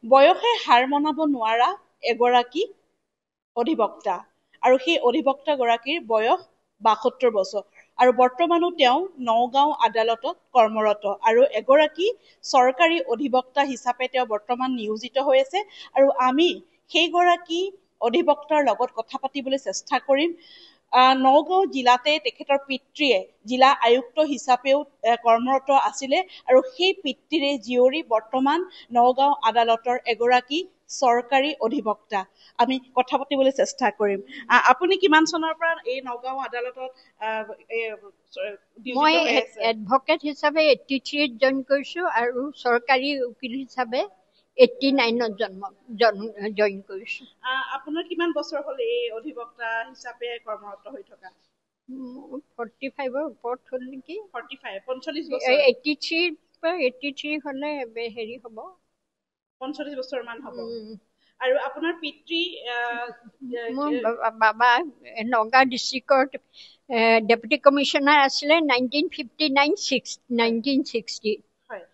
বয়সে হাৰ মনাব নোৱাৰা এগৰাকী অধিবক্তা আৰু সেই অধিবক্তাগৰাকীৰ বয়স ৭২ বছৰ আৰু বৰ্তমানো তেওঁ নগাঁও আদালতত কৰ্মৰত আৰু এগৰাকী চৰকাৰী অধিবক্তা হিচাপে তেওঁ বৰ্তমান নিয়োজিত হৈ আছে আৰু আমি সেইগৰাকী অধিবক্তাৰ লগত কথা পাতিবলৈ চেষ্টা কৰিম। নগাঁও জিলাতে তেখেতৰ পিতৃয়ে জিলা আয়ুক্ত হিচাপেও কৰ্মৰত আছিলে আৰু সেই পিতৃৰে জীয়ৰী বৰ্তমান নগাঁও আদালতৰ এগৰাকী চৰকাৰী অধিবক্তা। আমি কথা পাতিবলৈ চেষ্টা কৰিম। আপুনি কিমান চনৰ পৰা এই নগাঁও আদালতত মই এডভকেট হিচাপে 83 জইন কৰিছো আৰু চৰকাৰী উকিল হিচাপে 89 জইন কৰিছো। আপোনাৰ কিমান বছৰ হ'ল এই অধিবক্তা হিচাপে কৰ্মৰত হৈ থকা? 45ৰ ওপৰত হ'ল নেকি। 45 45 বছৰ। 83 পৰা 83 হলে হেৰি হ'ব 45 বছৰ মান হ'ব। আৰু আপোনাৰ পিতৃ? মোৰ বাবা নগাঁও ডিষ্ট্ৰিক্টৰ ডেপুটি কমিশনাৰ আছিলে 1959-1960। হয়।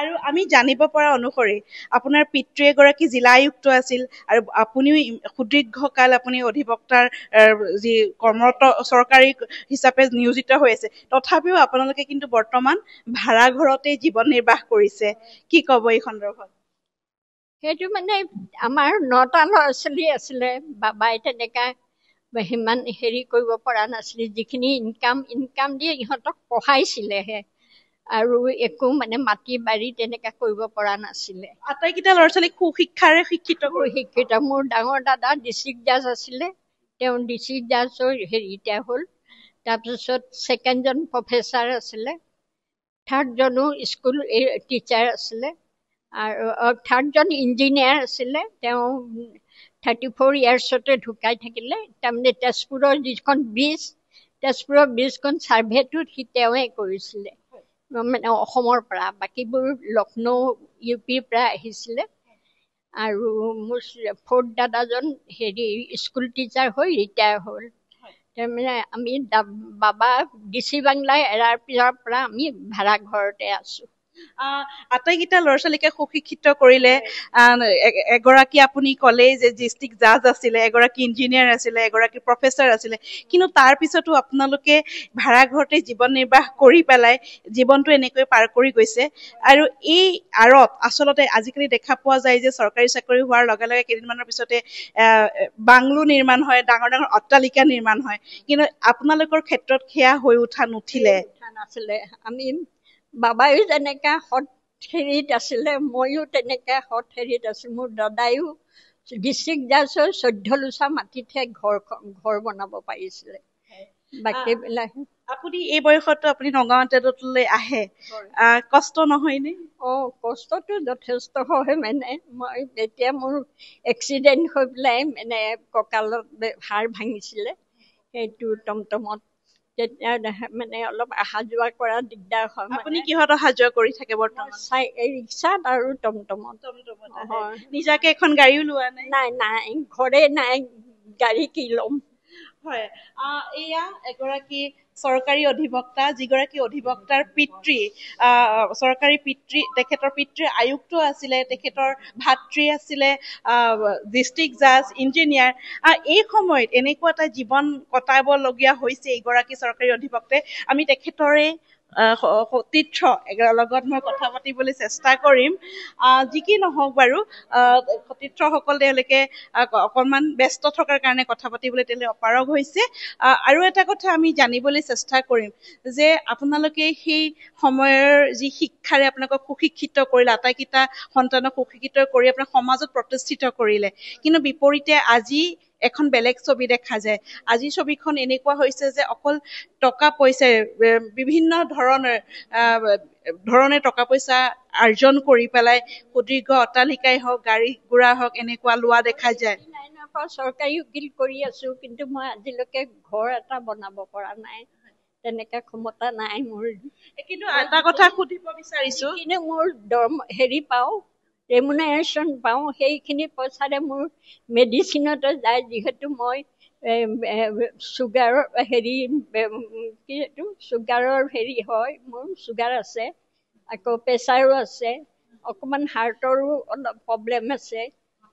আৰু আমি জানিব পৰা অনুসৰি আপোনাৰ পিতৃ এগৰাকী জিলা আয়ুক্ত আছিল আৰু আপুনিও সুদীৰ্ঘকাল আপুনি অধিবক্তাৰ যি কৰ্মৰত চৰকাৰী হিচাপে নিয়োজিত হৈ আছে, তথাপিও আপোনালোকে কিন্তু বৰ্তমান ভাড়া ঘৰতে জীৱন নিৰ্বাহ কৰিছে। কি ক'ব এই সন্দৰ্ভত? সেইটো মানে আমাৰ 9টা ল'ৰা ছোৱালী আছিলে, বাবাই তেনেকা সিমান হেৰি কৰিব পৰা নাছিলে, যিখিনি ইনকাম দিয়ে ইহঁতক পঢ়াইছিলেহে আৰু একো মানে মাটি বাৰী তেনেকা কৰিব পৰা নাছিলে। আটাইকেইটা ল'ৰা ছোৱালীক সুশিক্ষাৰে শিক্ষিত। মোৰ ডাঙৰ দাদা ডিষ্ট্ৰিক্ট জাজ আছিলে, তেওঁ ডিষ্ট্ৰিক্ট জাজৰ হেৰিটা হ'ল। তাৰপিছত ছেকেণ্ডজন প্ৰফেচাৰ আছিলে, থাৰ্ডজনো স্কুল টিচাৰ আছিলে আৰু থাৰ্ডজন ইঞ্জিনিয়াৰ আছিলে। তেওঁ 34 ইয়াৰ্ছতে ঢুকাই থাকিলে। তাৰমানে তেজপুৰৰ যিখন তেজপুৰৰ ব্ৰিজখন ছাৰ্ভেটো তেওঁৱে কৰিছিলে, মানে অসমৰ পৰা। বাকীবোৰ লক্ষ্ণৌ UPৰ পৰা আহিছিলে। আৰু মোৰ 4th দাদাজন হেৰি স্কুল টিচাৰ হৈ ৰিটায়াৰ হ'ল। তাৰমানে আমি বাবা DC বাংলা এৰাৰ পিছৰ পৰা আমি ভাড়া ঘৰতে আছো। আটাইকেইটা ল'ৰা ছোৱালীকে সুশিক্ষিত কৰিলে। এগৰাকী আপুনি ক'লেই যে ডিষ্ট্ৰিক্ট জাজ আছিলে, এগৰাকী ইঞ্জিনিয়াৰ আছিলে, এগৰাকী প্ৰফেচাৰ আছিলে, কিন্তু তাৰ পিছতো আপোনালোকে ভাড়া ঘৰতে জীৱন নিৰ্বাহ কৰি পেলাই জীৱনটো এনেকৈ পাৰ কৰি গৈছে। আৰু এই আঁৰত আচলতে আজিকালি দেখা পোৱা যায় যে চৰকাৰী চাকৰি হোৱাৰ লগে লগে কেইদিনমানৰ পিছতে বাংলো নিৰ্মাণ হয়, ডাঙৰ ডাঙৰ অট্টালিকা নিৰ্মাণ হয়, কিন্তু আপোনালোকৰ ক্ষেত্ৰত সেয়া হৈ নুঠিলে। নাছিলে। আমি বাবায়ো যেনেকা সৎ হেৰিত আছিলে, ময়ো তেনেকা সৎ হেৰিত আছো। মোৰ দাদায়ো ডিষ্ট্ৰিক্ট জাজৰ 14 লোচা মাটিতহে ঘৰ বনাব পাৰিছিলে। বাকীবিলাক আপুনি এই বয়সতো আপুনি নগাঁও আদালতলৈ আহে, কষ্ট নহয়নে? কষ্টটো যথেষ্ট হয়। মানে মই এতিয়া মোৰ এক্সিডেণ্ট হৈ পেলাই মানে কঁকালত হাড় ভাঙিছিলে, সেইটো টমটমত তেতিয়া মানে অলপ অহা যোৱা কৰা দিগদাৰ হয়। আপুনি কিহত অহা যোৱা কৰি থাকে বৰ্তমান? ৰিক্সাত আৰু টমটমত। নিজাকে এখন গাড়ীও লোৱা নাই? নাই, ঘৰে নাই, গাড়ী কি ল'ম। হয়, এয়া এগৰাকী চৰকাৰী অধিবক্তা, যিগৰাকী অধিবক্তাৰ পিতৃ চৰকাৰী পিতৃ, তেখেতৰ পিতৃ আয়ুক্ত আছিলে, তেখেতৰ ভাতৃ আছিলে ডিষ্ট্ৰিক্ট জাজ, ইঞ্জিনিয়াৰ। এই সময়ত এনেকুৱা এটা জীৱন কটাবলগীয়া হৈছে এইগৰাকী চৰকাৰী অধিবক্তাই। আমি তেখেতৰে সতীৰ্থ লগত মই কথা পাতিবলৈ চেষ্টা কৰিম। যি কি নহওক বাৰু, সতীৰ্থসকল তেওঁলোকে অকণমান ব্যস্ত থকাৰ কাৰণে কথা পাতিবলৈ তেওঁলোকে অপাৰগ হৈছে। আৰু এটা কথা আমি জানিবলৈ চেষ্টা কৰিম যে আপোনালোকে সেই সময়ৰ যি শিক্ষাৰে আপোনালোকক সুশিক্ষিত কৰিলে, আটাইকেইটা সন্তানক সুশিক্ষিত কৰি আপোনাৰ সমাজত প্ৰতিষ্ঠিত কৰিলে, কিন্তু বিপৰীতে আজি এখন বেলেগ ছবি দেখা যায়। আজিৰ ছবিখন এনেকুৱা হৈছে যে অকল টকা পইচাৰে বিভিন্ন ধৰণে টকা পইচা আৰ্জন কৰি পেলাই সুদীৰ্ঘ অট্টালিকাই হওক, গাড়ী ঘোঁৰা হওক, এনেকুৱা লোৱা দেখা যায়। চৰকাৰী উকিল কৰি আছো, কিন্তু মই আজিলৈকে ঘৰ এটা বনাব পৰা নাই, তেনেকে ক্ষমতা নাই মোৰ। কিন্তু এটা কথা সুধিব বিচাৰিছো, কিন্তু মোৰ হেৰি পাওঁ, ৰেমুনাৰেশ্যন পাওঁ, সেইখিনি পইচাৰে মোৰ মেডিচিনতে যায়। যিহেতু মই চুগাৰৰ চুগাৰৰ হেৰি হয়, মোৰ চুগাৰ আছে, আকৌ প্ৰেছাৰো আছে, অকণমান হাৰ্টৰো অলপ প্ৰব্লেম আছে,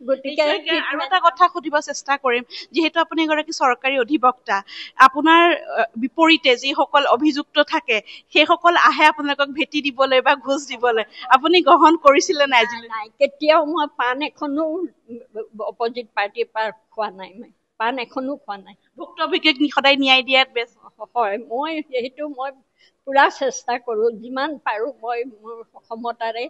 গতিকে নিশ্চয়কৈ আৰু এটা কথা সুধিব চেষ্টা কৰিম, যিহেতু আপুনি এগৰাকী চৰকাৰী অধিবক্তা, আপোনাৰ বিপৰীতে যিসকল অভিযুক্ত থাকে সেইসকল আহে আপোনালোকক ভেটি দিবলৈ বা ঘোচ দিবলৈ, আপুনি গ্ৰহণ কৰিছিলে নাই আজিলৈ? নাই, কেতিয়াও মই পাণ এখনো অপজিট পাৰ্টিৰ পৰা খোৱা নাই, মই পাণ এখনো খোৱা নাই। ভুক্তভোগীক সদায় ন্যায় দিয়াত ব্যস্ত। হয়, মই পুৰা চেষ্টা কৰোঁ, যিমান পাৰোঁ মই মোৰ ক্ষমতাৰে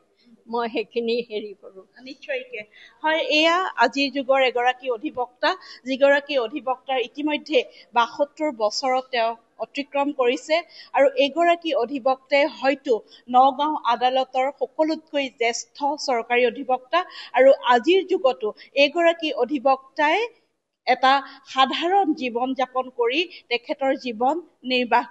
মই সেইখিনি হেৰি কৰোঁ। নিশ্চয়কৈ হয়, এয়া আজিৰ যুগৰ এগৰাকী অধিবক্তা, যিগৰাকী অধিবক্তাৰ ইতিমধ্যে ৭২ বছৰত তেওঁ অতিক্ৰম কৰিছে, আৰু এইগৰাকী অধিবক্তাই হয়তো নগাঁও আদালতৰ সকলোতকৈ জ্যেষ্ঠ চৰকাৰী অধিবক্তা, আৰু আজিৰ যুগতো এইগৰাকী অধিবক্তাই এটা সাধাৰণ জীৱন যাপন কৰি তেখেতৰ জীৱন নিৰ্বাহ